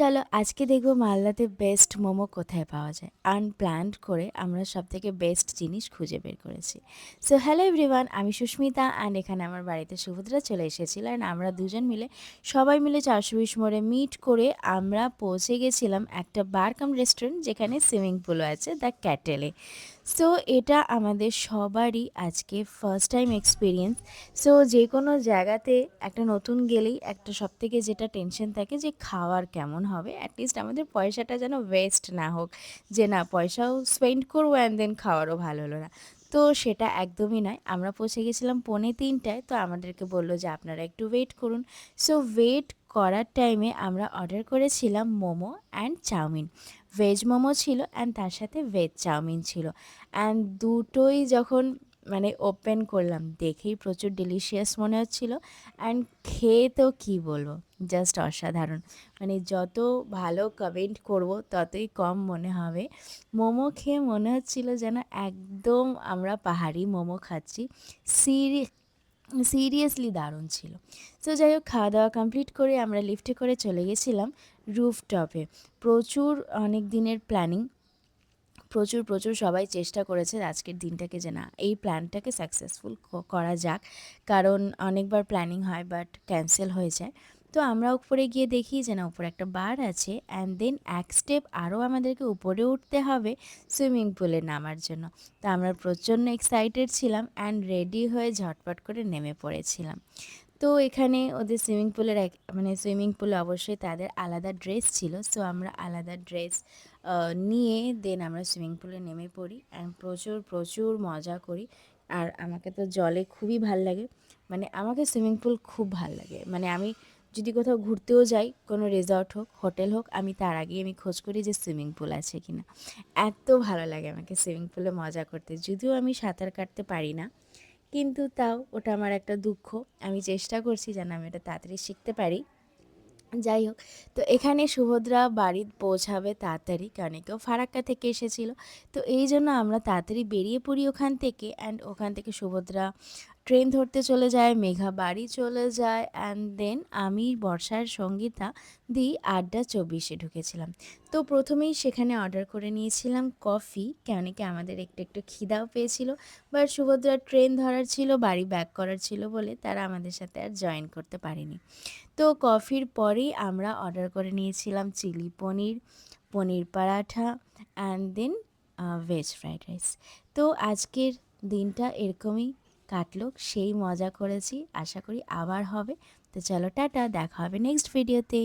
চলো আজকে দেখবো মালদাতে বেস্ট মোমো কোথায় পাওয়া যায়। আনপ্ল্যান্ড করে আমরা সবথেকে বেস্ট জিনিস খুঁজে বের করেছি। সো হ্যালো এভরিওয়ান, আমি সুস্মিতা অ্যান্ড এখানে আমার বাড়িতে সুভদ্রা চলে এসেছিল অ্যান্ড আমরা দুজন মিলে সবাই মিলে 420 মোড়ে মিট করে আমরা পৌঁছে গেছিলাম একটা বার কাম রেস্টুরেন্ট যেখানে সুইমিং পুলও আছে, দ্য ক্যাটেলে। সো এটা আমাদের সবারই আজকে ফার্স্ট টাইম এক্সপিরিয়েন্স। সো যে কোনো জায়গাতে একটা নতুন গেলেই একটা সবথেকে যেটা টেনশন থাকে যে খাওয়ার কেমন হবে, অ্যাটলিস্ট আমাদের পয়সাটা যেন ওয়েস্ট না হোক, যে না পয়সাও স্পেন্ড করবো অ্যান্ড দেন খাওয়ারও ভালো হলো না। তো সেটা একদমই নয়। আমরা পৌঁছে গেছিলাম 2:45, তো আমাদেরকে বললো যে আপনারা একটু ওয়েট করুন। সো ওয়েট করার টাইমে আমরা অর্ডার করেছিলাম momo and chow mein. Veg momo ছিল অ্যান্ড তার সাথে ভেজ চাউমিন ছিল। অ্যান্ড দুটোই যখন মানে ওপেন করলাম দেখেই প্রচুর ডিলিশিয়াস মনে হচ্ছিল। অ্যান্ড খেয়ে তো কী বলবো, জাস্ট অসাধারণ। মানে যত ভালো কমেন্ট করব ততই কম মনে হবে। মোমো খেয়ে মনে হচ্ছিল যেন একদম আমরা পাহাড়ি মোমো খাচ্ছি। সিরি সিরিয়াসলি দারুণ ছিল। তো যাই হোক, খাওয়া দাওয়া কমপ্লিট করে আমরা লিফটে করে চলে গেছিলাম রুফটপে। প্রচুর অনেক দিনের প্ল্যানিং, প্রচুর প্রচুর সবাই চেষ্টা করেছে আজকের দিনটাকে যে না এই প্ল্যানটাকে সাকসেসফুল করা যাক, কারণ অনেকবার প্ল্যানিং হয় বাট ক্যান্সেল হয়ে যায়। তো আমরা উপরে গিয়ে দেখি যে না উপরে একটা বার আছে অ্যান্ড দেন এক স্টেপ আরও আমাদেরকে উপরে উঠতে হবে সুইমিং পুলে নামার জন্য। তো আমরা প্রচণ্ড এক্সাইটেড ছিলাম অ্যান্ড রেডি হয়ে ঝটপট করে নেমে পড়েছিলাম। তো এখানে ওদের সুইমিং পুলের মানে সুইমিং পুলে অবশ্যই তাদের আলাদা ড্রেস ছিল। সো আমরা আলাদা ড্রেস নিয়ে দেন আমরা সুইমিং পুলে নেমে পড়ি অ্যান্ড প্রচুর প্রচুর মজা করি। আর আমাকে তো জলে খুবই ভাল লাগে, মানে আমাকে সুইমিং পুল খুব ভাল লাগে। মানে আমি যদি কোথাও ঘুরতেও যাই, কোনো রিসর্ট হোক হোটেল হোক, আমি তার আগেই আমি খোঁজ করি যে সুইমিং পুল আছে কি না। এত ভালো লাগে আমাকে সুইমিং পুলে মজা করতে। যদিও আমি সাঁতার কাটতে পারি না, কিন্তু তাও ওটা আমার একটা দুঃখ। আমি চেষ্টা করছি যেন আমি এটা তাড়াতাড়ি শিখতে পারি। যাই হোক, তো এখানে সুভদ্রা বাড়ি পৌঁছাবে তাড়াতাড়ি, কারণ কেউ ফারাক্কা থেকে এসেছিলো। তো এই জন্য আমরা তাড়াতাড়ি বেরিয়ে পড়ি ওখান থেকে। অ্যান্ড ওখান থেকে সুভদ্রা ট্রেন ধরতে চলে যায়, মেঘা বাড়ি চলে যায় অ্যান্ড দেন আমি বর্ষার সঙ্গীতা দিই আড্ডা 24-এ ঢুকেছিলাম। তো প্রথমেই সেখানে অর্ডার করে নিয়েছিলাম কফি, কেন কি আমাদের একটু একটু খিদাও পেয়েছিল। বাট সুভদ্রার ট্রেন ধরার ছিল, বাড়ি ব্যাক করার ছিল বলে তারা আমাদের সাথে আর জয়েন করতে পারেনি। তো কফির পরেই আমরা অর্ডার করে নিয়েছিলাম chilli paneer, paneer paratha and then veg fried rice. তো আজকের দিনটা এরকমই কাটলো, সেই মজা করেছি, আশা করি আবার হবে। তো চলো টাটা, দেখা হবে নেক্সট ভিডিওতে।